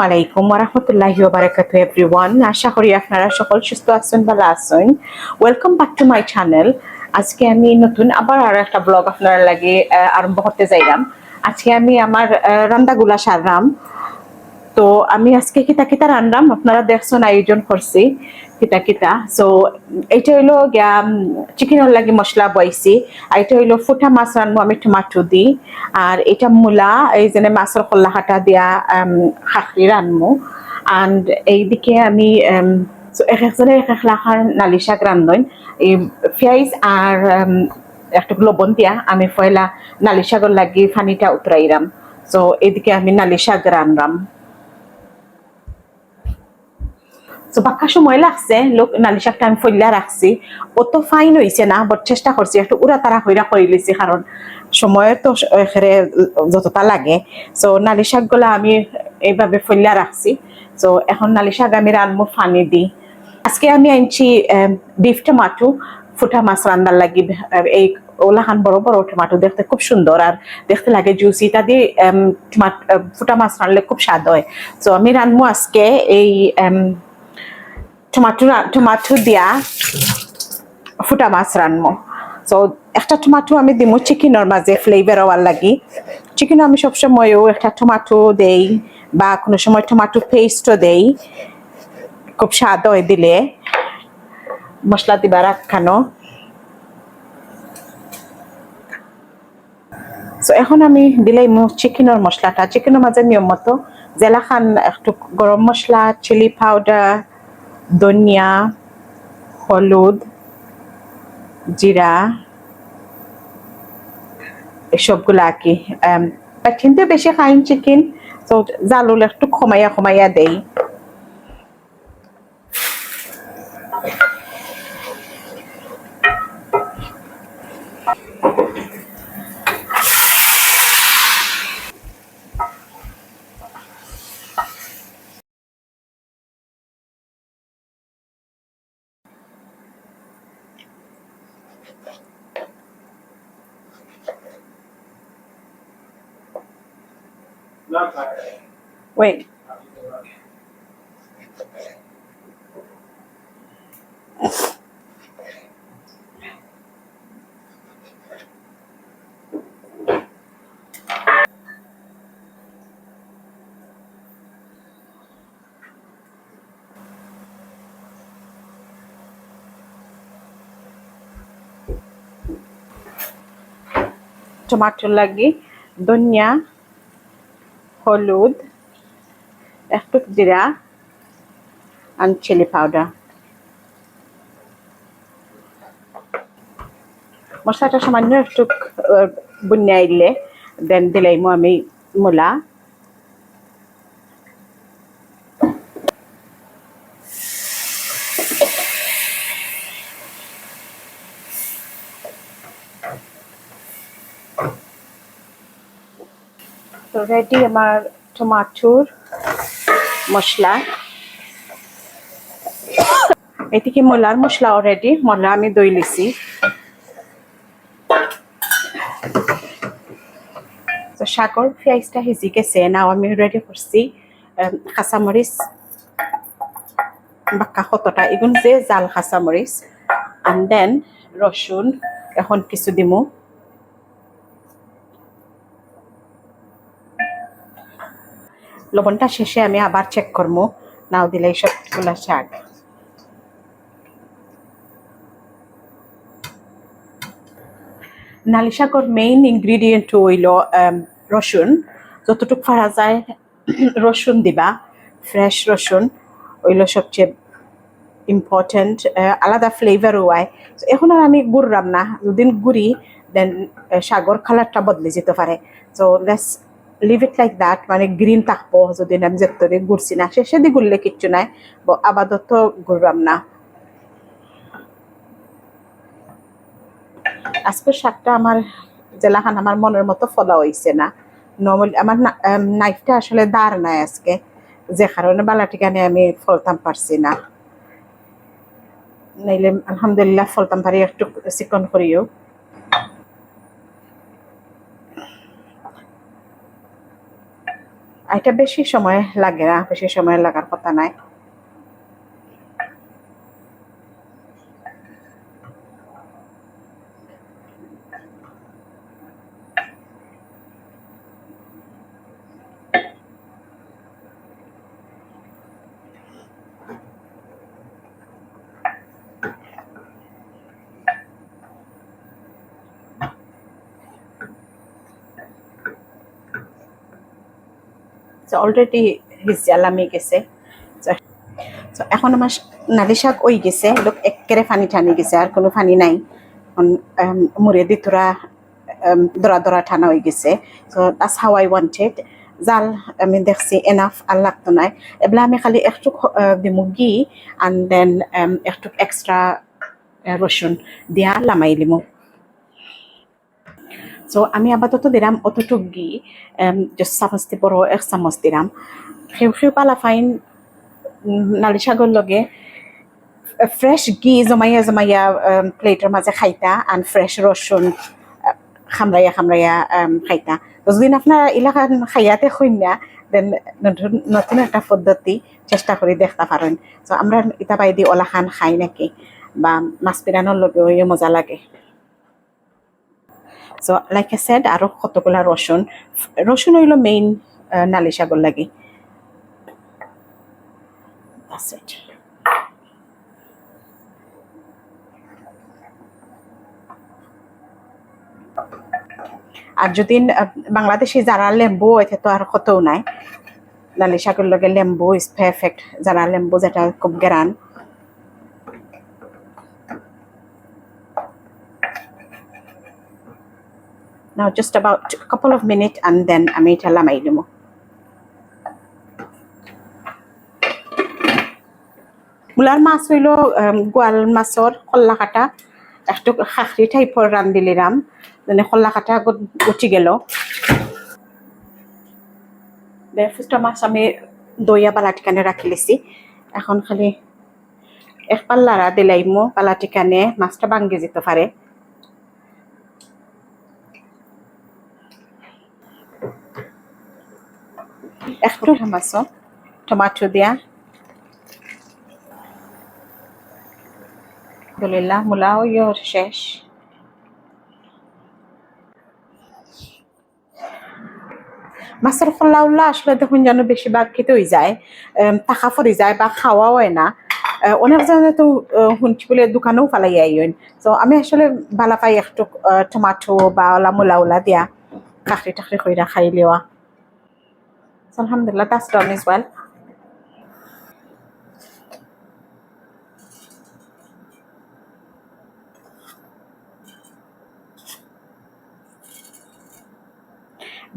আলাইকুম ওয়া রাহমাতুল্লাহি ওয়া বারাকাতুহু এভরিওয়ান। আশা করি আপনারা সকল সুস্থ আছেন, ভালো আছেন। Welcome back to my channel. আজকে আমি নতুন আবার আর একটা ব্লগ আপনারা লাগে আরম্ভ করতে যাইলাম। আজকে আমি আমার রান্নাগুলা সারলাম। তো আমি আজকে কিতা কিতা রান্নাম আপনারা দেখছেন, আয়োজন করছি কিতা কিতা। সো এইটা হইলো গিয়া চিকেনের লাগি মশলা বইছি, আর এটা হইলো ফুটা মাছ রান্নবো আমি টমাটো দি, আর এটা মূলা এই যে মাছের কল্লা হাটা দিয়া খাখরি রান্নবো। অ্যান্ড এইদিকে আমি এক একজনে এক এক লাখার নালি শাক রান্ধন। এই পেঁয়াজ আর একটা লবণ দিয়া আমি পয়লা নালি শাকর লাগি পানিটা উতরাইরাম। সো এদিকে আমি নালি শাক রান্নাম। তো বাক্কা সময় লাগছে, লোক নালি শাকটা আমি ফইলা রাখছি। অত ফাইন হয়েছে না, বাট চেষ্টা করছি একটু উড়া তারা হইরা করে লিছি, কারণ সময় তো এখানে যতটা লাগে। সো নালি শাকগুলা আমি এইভাবে ফইলা রাখছি। সো এখন নালি শাক আমি রান্নবো পানি দিই। আজকে আমি আনছি বিফ টমাটো ফুটা মাছ রান্নার লাগি। এই ওলাহান বড় বড় টমাটো দেখতে খুব সুন্দর আর দেখতে লাগে জুসি, তা দিয়ে ফুটা মাছ রান্নলে খুব স্বাদ হয়। তো আমি রান্নবো আজকে এই টমাটো দিয়া ফুটা মাছ রান্নবো। সো একটা টমাটো আমি দিমু চিকেনের মাঝে ফ্লেভার হওয়ার লাগি। চিকেন আমি সবসময়ও একটা টমাটো দেই, বা কোনো সময় টমাটো পেস্টও দেই, খুব স্বাদ হয় দিলে মশলা দিবা রাখানো। সো এখন আমি দিলাই চিকেনের মশলাটা। চিকেনের মাঝে নিয়ম মতো জেলা খান একটু গরম মশলা, চিলি পাউডার, ধনিয়া, হলুদ, জিরা, এসবগুলো আর কি। কিন্তু বেশি খাইন চিকেন, তো জালুল একটু কমাইয়া কমাইয়া দেই। Wait. টমাটো লাগি ধনিয়া, হলুদ, একটু জিরা আর চিলি পাউডার। মশলাটা সামান্য একটু বুনিয়াইলে দেন দিলাইমো আমি মূলা, তো রেডি আমার টমাটোর মশলা। এদিকে মূলার মশলা অলরেডি মশলা আমি দই লিছি। তো শাকর পেঁয়াজটা হিজি গেছে, নাও আমি রেডি করছি কাঁচামরিচ বাক্কা কতটা এগুন যে জাল কাঁচামরিচ, and then রসুন এখন কিছু দিমু। লবণটা শেষে আমি আবার চেক করবো, নাও দিলে সবগুলা শাক। নালি শাকর মেইন ইনগ্রিডিয়েন্ট হইল রসুন। যতটুকু পারা যায় রসুন দিবা, ফ্রেশ রসুন হইল সবচেয়ে ইম্পর্টেন্ট, আলাদা ফ্লেভার হয়। এখন আর আমি গুড়রাম না, যদি গুড়ি দেন শাকর কালারটা বদলে যেতে পারে। So let's leave it like that, মানে গ্রিন থাকবো যদি আমি যেতরে গুড়ছি না, শেষে দিয়ে গুড়লে কিচ্ছু নাই, আপাতত গুড়রাম না। আজকের শাকটা আমার জেলাখান আমার মনের মতো ফলা হয়েছে না। নর্মালি আমার নাইফটা আসলে দাঁড় নাই আজকে, যে কারণে বালাটিকানে আমি ফলতাম পারছি না, নাইলে আলহামদুলিল্লাহ ফলতাম পারি একটু চিকন করিও। এটা বেশি সময় লাগে না, বেশি সময় লাগার কথা নাই। অলরেডি হিজালামি গেছে। এখন আমার নালি শাক ওই গেছে, লোক একেবারে পানি টানি গেছে, আর কোনো পানি নাই। মুড়ে দি তোরা দরা দরা ঠানা হয়ে গেছে। So that's how I wanted. জাল আমি দেখছি এনাফ, আর লাগতো নাই। এবার আমি খালি একটু দিমু ঘি অ্যান্ড দেন একটু এক্সট্রা রসুন দিয়া লামাই দিমু। সো আমি আপাতত দিলাম অতটুক ঘি, জাস্ট চামচটি বড় এক চামচ দিলাম। সেউ পালা ফাইন নালি শাকৰ লগে ফ্রেশ ঘি জমাইয়া জমাইয়া প্লেটের মাঝে খাইতা, আর ফ্রেশ রসুন খামরাইয়া খামরাইয়া খাইতা। তো যদি আপনার এলাকার খাইয়াতে খুঁজা দেন নতুন একটা পদ্ধতি চেষ্টা করে দেখতে পারেন। তো আমরা ইতা বাইদি ওলা খান খাই নাকি, বা মাছ পিরানোর লগেও মজা লাগে। সো লাইক আই সেড, আরো কতগুলা রসুন, রসুন হইল মেইন নালি শাকর লাগে। That's it. আর যদি বাংলাদেশি যারা লেম্বু এতে তো আর কতও নাই, নালি শাকের লগে লেম্বু ইজ পারফেক্ট। যারা লেম্বু যেটা খুব গেরান। Now just about a couple of minutes and then আমি এটা লামাই দিব। মূলার মাছ হইল গোয়াল মাছর কল্লা কাটা, একটু খাখরি টাইপর রান্ধিলিরাম, মানে কল্লা কাটা উঠি গেল। ফুটা মাছ আমি দইয়া বালাটিকানে রাখি লিছি। এখন খালি এক পাল্লারা দিলাইমো, বালাটিকানে মাছটা ভাঙ্গি যেতে পারে। একটু মাছ টমাটো দিয়া আলহামদুলিল্লাহ মূলাও শেষ। মাছের খোলা উল্লা আসলে দেখুন যেন বেশিরভাগ খেতে হয়ে যায়, টাকা ফরি যায় বা খাওয়াও হয় না। অনেক জায়গায় তো শুনছি বলে দোকানেও ফালাই আইন। তো আমি আসলে ভালো পাই একটু টমাটো বা ওলা মূলা উলা দিয়া কাকড়ি টাকড়ি করে খাই লিওয়া। আলহামদুলিল্লাহ, that's done as well.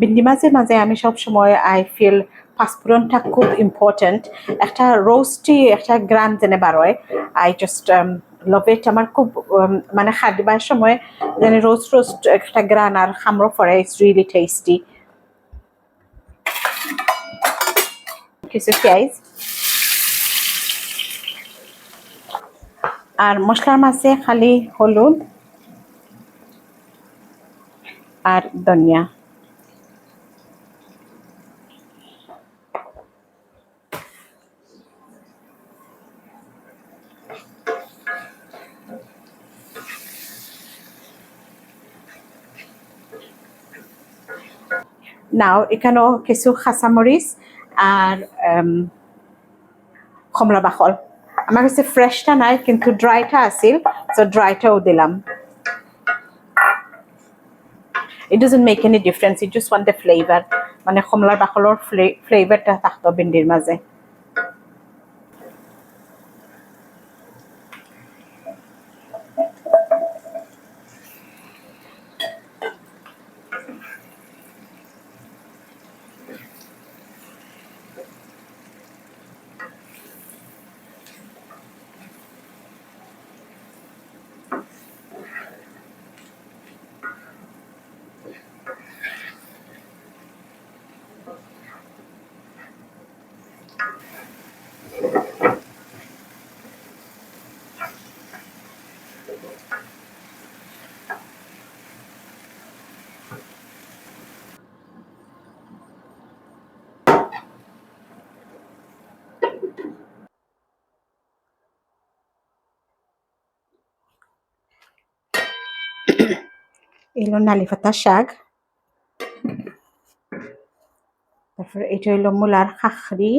ভিন্ডি মাঝে মাঝে আমি সব সময় আই ফিল পাঁচফোড়নটা খুব ইম্পর্টেন্ট। একটা রোস্টি একটা গ্রান যেনে বারোয়, আই জাস্ট লভ ইট। আমার খুব মানে খাদিবার সময় যেন রোস্ট রোস্ট একটা গ্রান আর খামরো পরে, ইটস রিয়েলি টেস্টি। কিছু পেঁয়াজ আর মশলার মাঝে খালি হলুদ আর ধনিয়া। নাও এখানেও কিছু কাঁচামরিচ আর কমলা বাকল। আমার কাছে ফ্রেশটা নাই কিন্তু ড্রাইটা আছিল, তো ড্রাইটাও দিলাম। It doesn't make any difference, you just want the flavor, মানে কমলার বাকলর ফ্লেভারটা থাকতো ভিন্ডির মাঝে। এলো নালি পাতা শাক, তারপরে এটা হইলো মূলার খাখরি,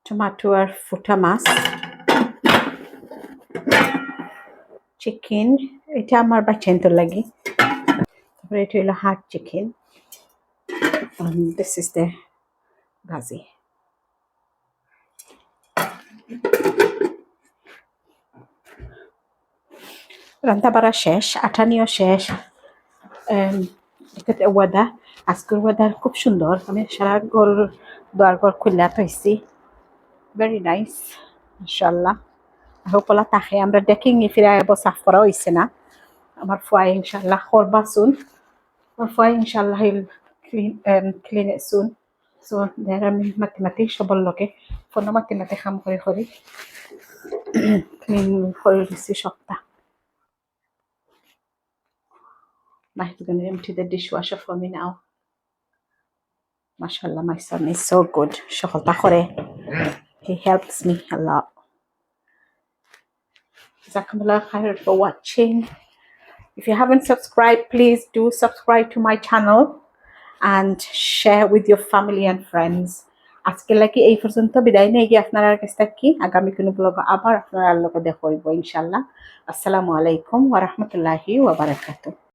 টমেটো আর ফুটা মাছ, চিকেন, এটা আমার বাচ্চাদের লাগে। তারপরে এটা হইলো hard chicken, this is the ভাজি। রান্না বাড়া শেষ, আঠানিও শেষ। ওয়েদার, আজকের ওয়েদার খুব সুন্দর। আমি সারা ঘর দুয়ার খুলে থইছি, ভেরি নাইস মাশাআল্লাহ। সকলা তাকে আমরা ডেকিং ফিরে আবার সাফ করা হয়েছে না। আমার ফুয়াই ইনশাল্লাহ করবাসুন, আমার ফুয়াই ইনশাল্লাহ ক্লিন সুন। সো দেয়ার আমি মাতি সবর লগে ফোনো মাতি কাম করে ক্লিন করে দিচ্ছি সপ্তাহ। Mah's going to empty the dishwasher for me now. MashaAllah, my son is so good. He helps me a lot. Jazakumullah khair for watching. If you haven't subscribed, please do subscribe to my channel and share with your family and friends. আজকে লাগি এই পর্যন্ত বিদায় নিয়ে গিয়ে আপনার কাছ থেকে আগামী কোনো ব্লগ আবার আপনার লগে দেখা হইব ইনশাআল্লাহ। আসসালামু আলাইকুম ওয়া রাহমাতুল্লাহি ওয়া বারাকাতুহু।